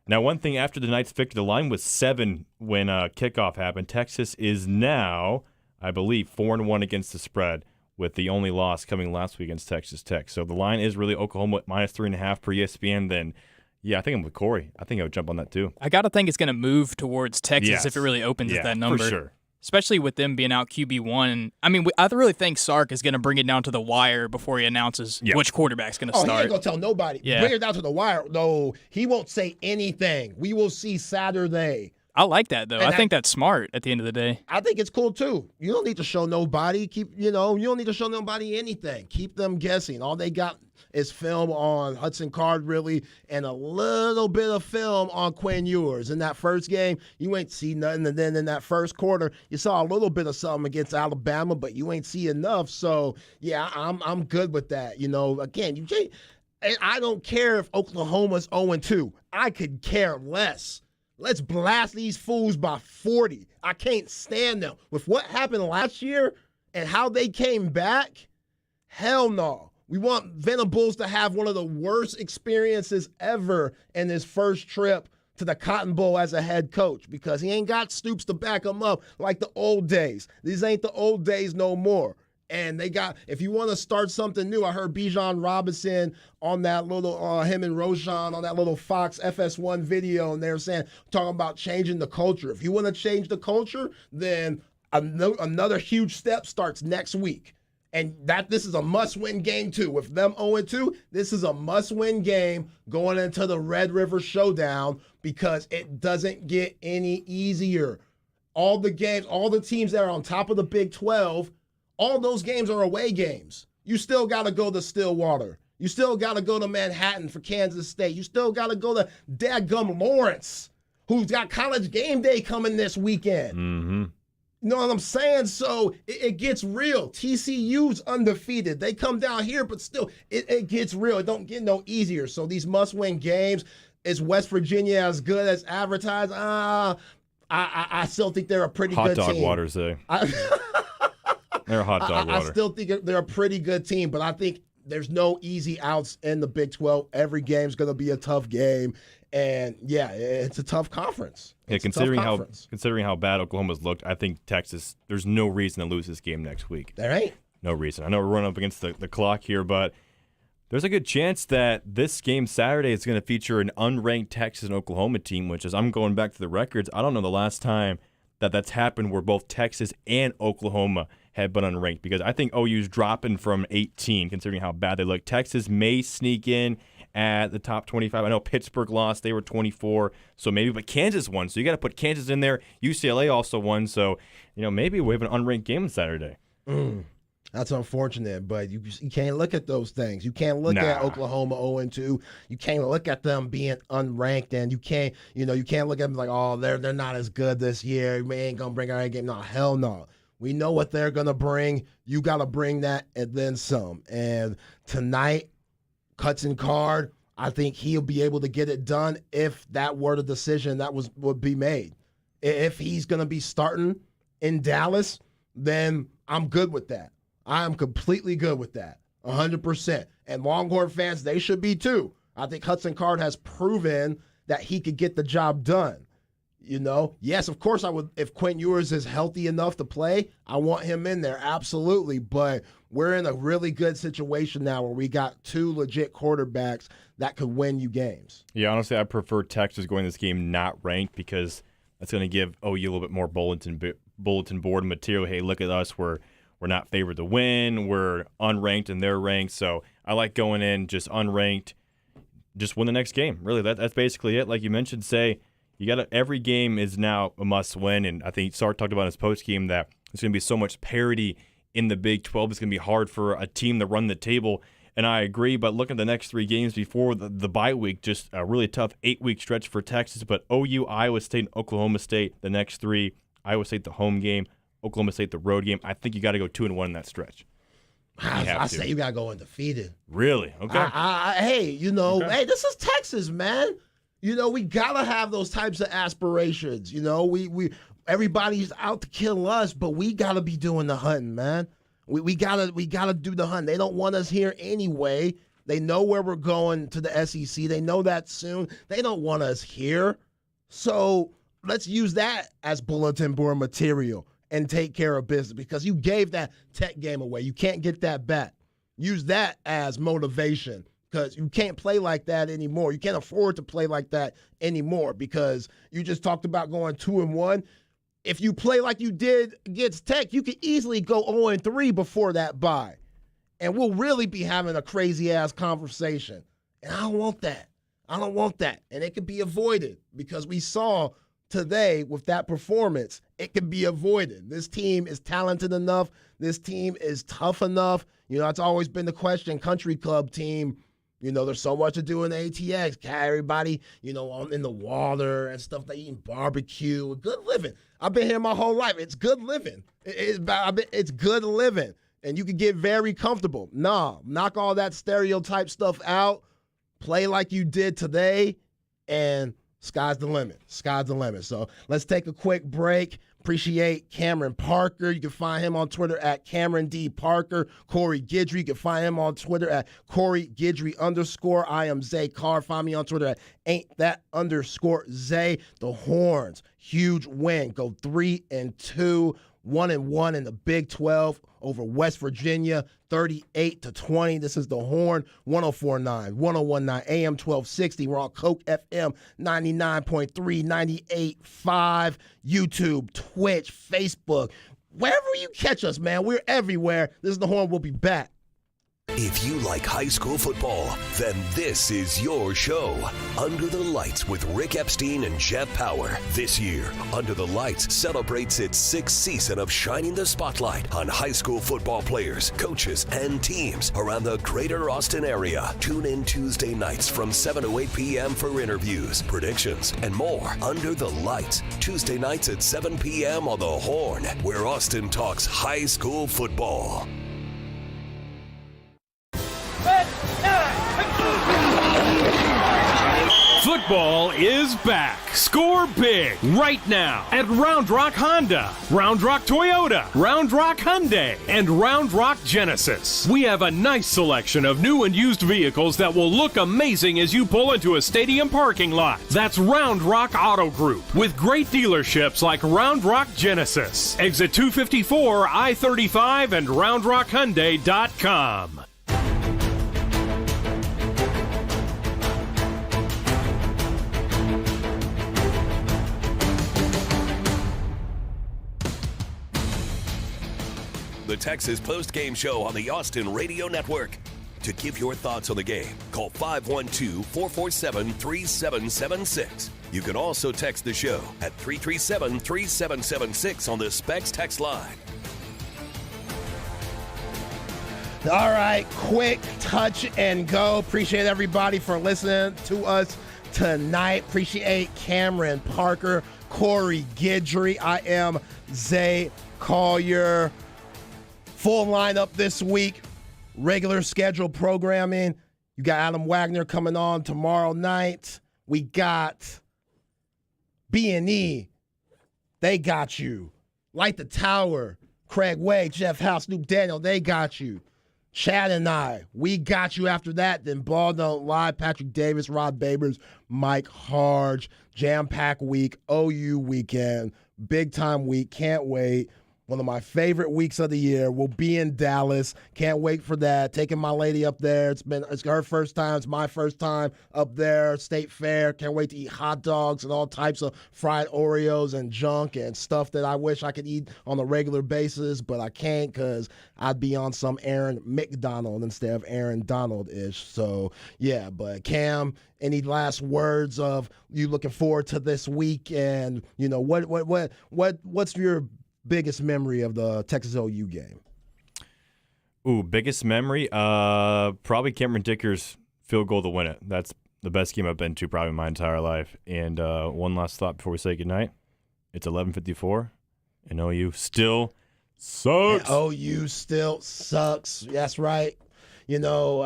Now, one thing after the night's victory, the line was 7 when kickoff happened. Texas is now, I believe, 4-1 against the spread, with the only loss coming last week against Texas Tech. So the line is really Oklahoma minus 3.5 per ESPN. Then, yeah, I think I'm with Corey. I think I would jump on that too. I got to think it's going to move towards Texas if it really opens at that number. For sure. Especially with them being out QB1. I mean, I really think Sark is going to bring it down to the wire before he announces which quarterback's going to start. He ain't going to tell nobody. Yeah. Bring it down to the wire. No, he won't say anything. We will see Saturday. I like that, though. I think that's smart at the end of the day. I think it's cool, too. You don't need to show nobody. You don't need to show nobody anything. Keep them guessing. All they got is film on Hudson Card, really, and a little bit of film on Quinn Ewers. In that first game, you ain't see nothing. And then in that first quarter, you saw a little bit of something against Alabama, but you ain't see enough. So, yeah, I'm good with that. Again, you can't – I don't care if Oklahoma's 0-2. I could care less. Let's blast these fools by 40. I can't stand them. With what happened last year and how they came back, hell no. We want Venables to have one of the worst experiences ever in his first trip to the Cotton Bowl as a head coach because he ain't got Stoops to back him up like the old days. These ain't the old days no more. And if you want to start something new, I heard Bijan Robinson on that little, him and Roshan on that little Fox FS1 video, and they were talking about changing the culture. If you want to change the culture, then another huge step starts next week. And this is a must-win game, too. With them 0-2, this is a must-win game going into the Red River Showdown because it doesn't get any easier. All the teams that are on top of the Big 12, all those games are away games. You still got to go to Stillwater. You still got to go to Manhattan for Kansas State. You still got to go to dadgum Lawrence, who's got College Game Day coming this weekend. Mm-hmm. You know what I'm saying? So it gets real. TCU's undefeated. They come down here, but still, it gets real. It don't get no easier. So these must-win games, is West Virginia as good as advertised? I still think they're a pretty good team. Hot dog waters, though. They're hot dog water. I still think they're a pretty good team, but I think there's no easy outs in the Big 12. Every game's going to be a tough game. And, yeah, it's a tough conference. Considering how bad Oklahoma's looked, I think Texas, there's no reason to lose this game next week. There ain't. No reason. I know we're running up against the clock here, but there's a good chance that this game Saturday is going to feature an unranked Texas and Oklahoma team, which is, I'm going back to the records, I don't know the last time that's happened where both Texas and Oklahoma have been unranked, because I think OU's dropping from 18, considering how bad they look. Texas may sneak in at the top 25. I know Pittsburgh lost. They were 24, so maybe, but Kansas won, so you got to put Kansas in there. UCLA also won, so maybe we have an unranked game on Saturday. That's unfortunate, but you can't look at those things. You can't look at Oklahoma 0-2. You can't look at them being unranked, and you can't look at them like, oh, they're not as good this year. We ain't gonna bring our A game. No, hell no. We know what they're gonna bring. You gotta bring that and then some. And tonight, Hudson Card, I think he'll be able to get it done if that were the decision that would be made. If he's gonna be starting in Dallas, then I'm good with that. I am completely good with that, 100%. And Longhorn fans, they should be too. I think Hudson Card has proven that he could get the job done. Yes, of course I would. If Quinn Ewers is healthy enough to play, I want him in there, absolutely. But we're in a really good situation now where we got two legit quarterbacks that could win you games. Yeah, honestly, I prefer Texas going this game not ranked, because that's going to give OU a little bit more bulletin board material. Hey, look at us. We're not favored to win. We're unranked and they're ranked. So I like going in just unranked, just win the next game. Really, that's basically it. Like you mentioned, every game is now a must win. And I think Sark talked about in his post game that there's going to be so much parity in the Big 12. It's going to be hard for a team to run the table. And I agree, but look at the next three games before the bye week, just a really tough 8-week stretch for Texas. But OU, Iowa State, and Oklahoma State, the next three. Iowa State, the home game. Oklahoma State, the road game. I think you got to go 2-1 in that stretch. I say you gotta go undefeated. Really? Okay. Hey, hey, this is Texas, man. We gotta have those types of aspirations. We everybody's out to kill us, but we gotta be doing the hunting, man. We gotta do the hunt. They don't want us here anyway. They know where we're going to the SEC. They know that soon. They don't want us here. So let's use that as bulletin board material and take care of business, because you gave that Tech game away. You can't get that back. Use that as motivation, because you can't play like that anymore. You can't afford to play like that anymore, because you just talked about going 2-1. If you play like you did against Tech, you could easily go 0-3 before that bye. And we'll really be having a crazy-ass conversation. And I don't want that. And it could be avoided, because we saw today with that performance, it can be avoided. This team is talented enough. This team is tough enough. It's always been the question, country club team, there's so much to do in the ATX. Everybody, in the water and stuff. They eating barbecue. Good living. I've been here my whole life. It's good living. It's good living. And you can get very comfortable. Knock all that stereotype stuff out. Play like you did today, and sky's the limit. Sky's the limit. So let's take a quick break. Appreciate Cameron Parker. You can find him on Twitter at Cameron D. Parker. Corey Guidry. You can find him on Twitter at Corey Guidry_. I am Zay Carr. Find me on Twitter at @_Zay. The Horns, huge win. Go 3-2, 1-1 in the Big 12 over West Virginia, 38-20. This is the Horn, 104.9, 101.9, AM 1260. We're on Coke FM 99.3, 98.5, YouTube, Twitch, Facebook. Wherever you catch us, man, we're everywhere. This is the Horn. We'll be back. If you like high school football, then this is your show. Under the Lights with Rick Epstein and Jeff Power. This year, Under the Lights celebrates its 6th season of shining the spotlight on high school football players, coaches, and teams around the greater Austin area. Tune in Tuesday nights from 7 to 8 p.m. for interviews, predictions, and more. Under the Lights, Tuesday nights at 7 p.m. on the Horn, where Austin talks high school football. Football is back. Score big right now at Round Rock Honda, Round Rock Toyota, Round Rock Hyundai, and Round Rock Genesis. We have a nice selection of new and used vehicles that will look amazing as you pull into a stadium parking lot. That's Round Rock Auto Group, with great dealerships like Round Rock Genesis, Exit 254, I-35, and RoundRockHyundai.com. The Texas Postgame Show on the Austin Radio Network. To give your thoughts on the game, call 512-447-3776. You can also text the show at 337-3776 on the Specs text line. All right, quick touch and go. Appreciate everybody for listening to us tonight. Appreciate Cameron Parker, Corey Guidry. I am Zay Collier. Full lineup this week, regular scheduled programming. You got Adam Wagner coming on tomorrow night. We got B&E. They got you. Light the Tower. Craig Way, Jeff House, Snoop Daniel. They got you. Chad and I, we got you after that. Then Ball Don't Lie, Patrick Davis, Rod Babers, Mike Harge. Jam-packed week, OU weekend, big-time week. Can't wait. One of my favorite weeks of the year. We'll be in Dallas. Can't wait for that. Taking my lady up there. It's her first time. It's my first time up there. State Fair. Can't wait to eat hot dogs and all types of fried Oreos and junk and stuff that I wish I could eat on a regular basis, but I can't because I'd be on some Aaron McDonald instead of Aaron Donald-ish. So, yeah, but Cam, any last words of you looking forward to this week? And, what's your biggest memory of the Texas OU game? Ooh, biggest memory? Probably Cameron Dicker's field goal to win it. That's the best game I've been to probably my entire life. And one last thought before we say goodnight. It's 11:54, and OU still sucks. And OU still sucks. That's right. You know,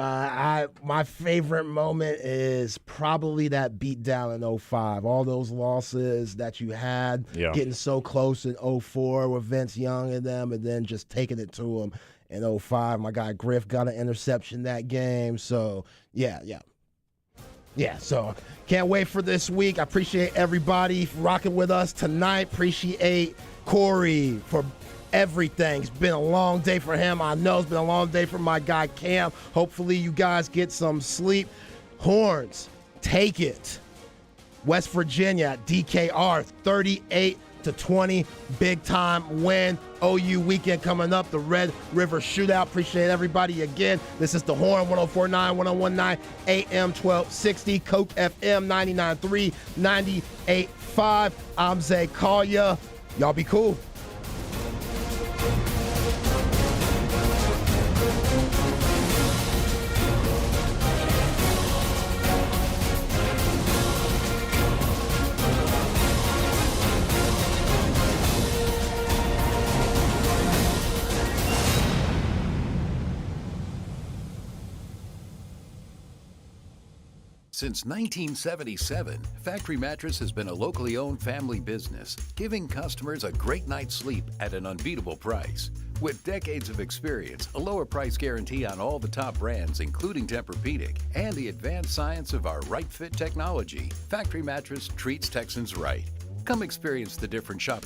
my favorite moment is probably that beatdown in 05. All those losses that you had, getting so close in 04 with Vince Young and them, and then just taking it to them in 05. My guy Griff got an interception that game. So, yeah, so can't wait for this week. I appreciate everybody rocking with us tonight. Appreciate Corey for everything. It's been a long day for him. I know it's been a long day for my guy Cam. Hopefully you guys get some sleep. Horns, take it. West Virginia, DKR, 38-20. Big time win. OU weekend coming up, the Red River Shootout. Appreciate everybody again. This is the Horn, 104.9, 101.9, AM 1260, Coke FM 99.3, 98.5. I'm Zay Collier. Y'all be cool. Since 1977, Factory Mattress has been a locally owned family business, giving customers a great night's sleep at an unbeatable price. With decades of experience, a lower price guarantee on all the top brands, including Tempur-Pedic, and the advanced science of our Right Fit technology, Factory Mattress treats Texans right. Come experience the different shopping